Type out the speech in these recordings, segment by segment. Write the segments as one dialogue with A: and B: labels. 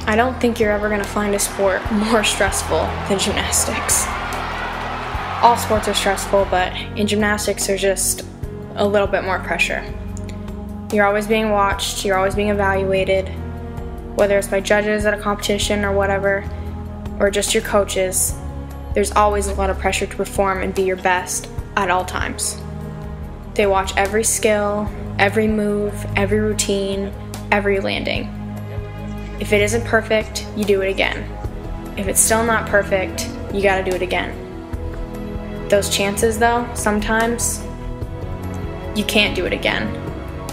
A: I don't think you're ever going to find a sport more stressful than gymnastics. All sports are stressful, but in gymnastics there's just a little bit more pressure. You're always being watched, you're always being evaluated, whether it's by judges at a competition or whatever, or just your coaches. There's always a lot of pressure to perform and be your best at all times. They watch every skill, every move, every routine, every landing. If it isn't perfect, you do it again. If it's still not perfect, you gotta do it again. Those chances though, sometimes, you can't do it again.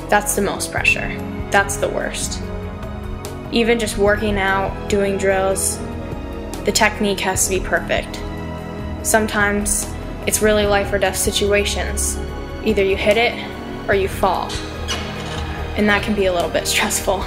A: That's the most pressure. That's the worst. Even just working out, doing drills, the technique has to be perfect. Sometimes it's really life or death situations. Either you hit it or you fall. And that can be a little bit stressful.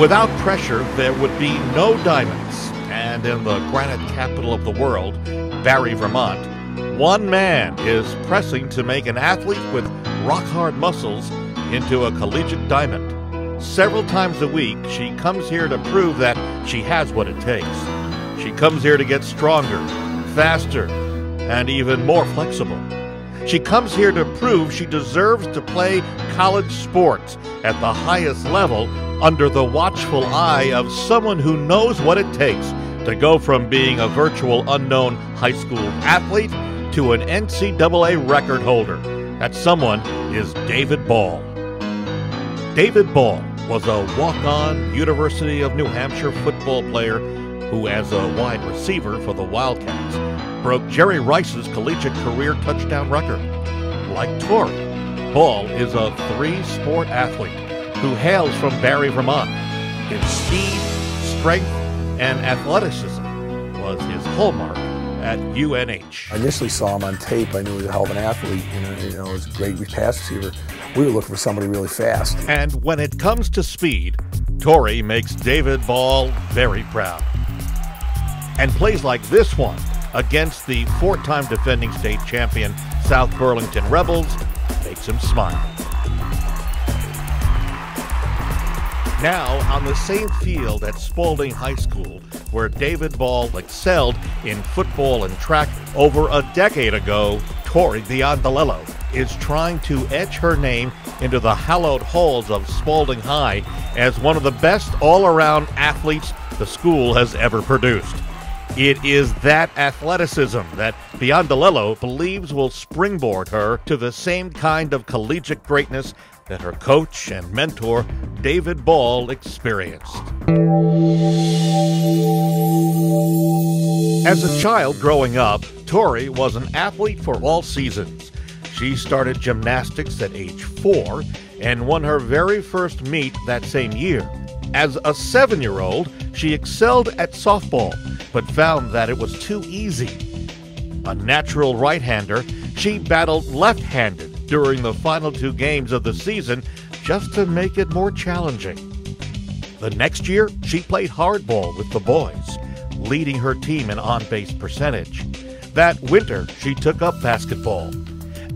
B: Without pressure, there would be no diamonds. And in the granite capital of the world, Barre, Vermont, one man is pressing to make an athlete with rock-hard muscles into a collegiate diamond. Several times a week, she comes here to prove that she has what it takes. She comes here to get stronger, faster, and even more flexible. She comes here to prove she deserves to play college sports at the highest level under the watchful eye of someone who knows what it takes to go from being a virtual unknown high school athlete to an NCAA record holder. That someone is David Ball. David Ball was a walk-on University of New Hampshire football player who, as a wide receiver for the Wildcats, broke Jerry Rice's collegiate career touchdown record. Like Tori, Ball is a three-sport athlete who hails from Barre, Vermont. His speed, strength, and athleticism was his hallmark at UNH.
C: I initially saw him on tape. I knew he was a hell of an athlete. He was a great pass receiver. We were looking for somebody really fast.
B: And when it comes to speed, Tori makes David Ball very proud. And plays like this one against the four-time defending state champion South Burlington Rebels makes him smile. Now, on the same field at Spaulding High School, where David Ball excelled in football and track over a decade ago, Tori Biondolillo is trying to etch her name into the hallowed halls of Spaulding High as one of the best all-around athletes the school has ever produced. It is that athleticism that Biondolillo believes will springboard her to the same kind of collegiate greatness that her coach and mentor, David Ball, experienced. As a child growing up, Tori was an athlete for all seasons. She started gymnastics at age 4 and won her very first meet that same year. As a 7-year-old, she excelled at softball, but found that it was too easy. A natural right-hander, she battled left-handed during the final 2 games of the season just to make it more challenging. The next year, she played hardball with the boys, leading her team in on-base percentage. That winter, she took up basketball.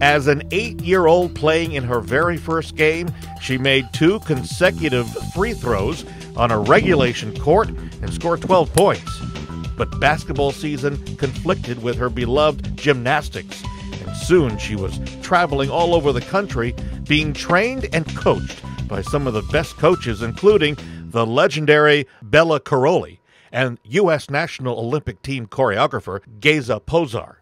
B: As an 8-year-old playing in her very first game, she made 2 consecutive free throws on a regulation court and scored 12 points. But basketball season conflicted with her beloved gymnastics, and soon she was traveling all over the country, being trained and coached by some of the best coaches, including the legendary Bella Caroli and U.S. National Olympic Team choreographer Geza Pozar.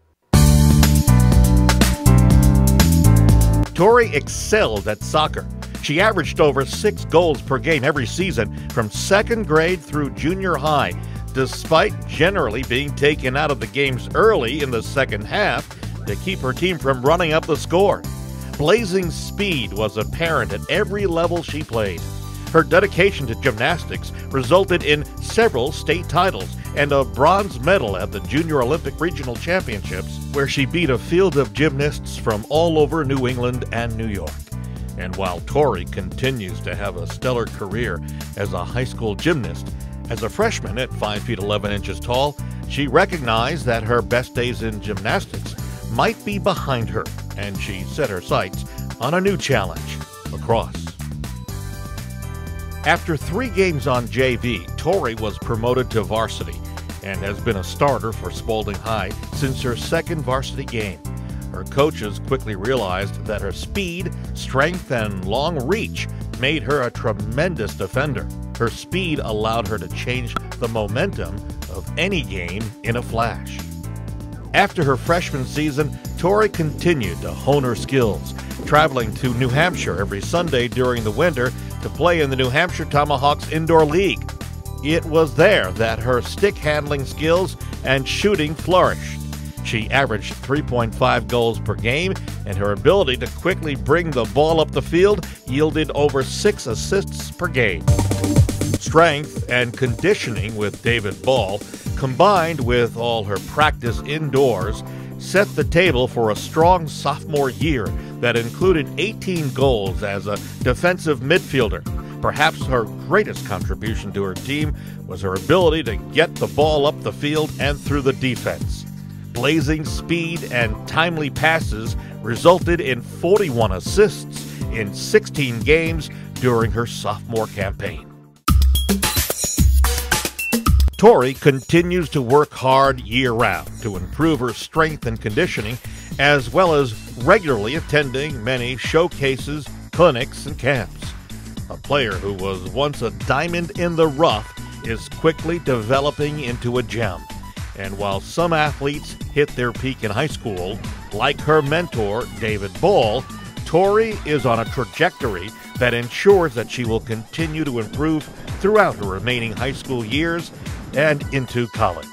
B: Tori excelled at soccer. She averaged over 6 goals per game every season from 2nd grade through junior high, despite generally being taken out of the games early in the second half to keep her team from running up the score. Blazing speed was apparent at every level she played. Her dedication to gymnastics resulted in several state titles and a bronze medal at the Junior Olympic Regional Championships, where she beat a field of gymnasts from all over New England and New York. And while Tori continues to have a stellar career as a high school gymnast, as a freshman at 5 feet 11 inches tall, she recognized that her best days in gymnastics might be behind her, and she set her sights on a new challenge. lacrosse. After 3 games on JV, Tori was promoted to varsity and has been a starter for Spaulding High since her second varsity game. Her coaches quickly realized that her speed, strength, and long reach made her a tremendous defender. Her speed allowed her to change the momentum of any game in a flash. After her freshman season, Tori continued to hone her skills, traveling to New Hampshire every Sunday during the winter to play in the New Hampshire Tomahawks Indoor League. It was there that her stick handling skills and shooting flourished. She averaged 3.5 goals per game, and her ability to quickly bring the ball up the field yielded over 6 assists per game. Strength and conditioning with David Ball, combined with all her practice indoors, set the table for a strong sophomore year that included 18 goals as a defensive midfielder. Perhaps her greatest contribution to her team was her ability to get the ball up the field and through the defense. Blazing speed and timely passes resulted in 41 assists in 16 games during her sophomore campaign. Tori continues to work hard year-round to improve her strength and conditioning, as well as regularly attending many showcases, clinics, and camps. A player who was once a diamond in the rough is quickly developing into a gem. And while some athletes hit their peak in high school, like her mentor, David Ball, Tori is on a trajectory that ensures that she will continue to improve throughout her remaining high school years and into college.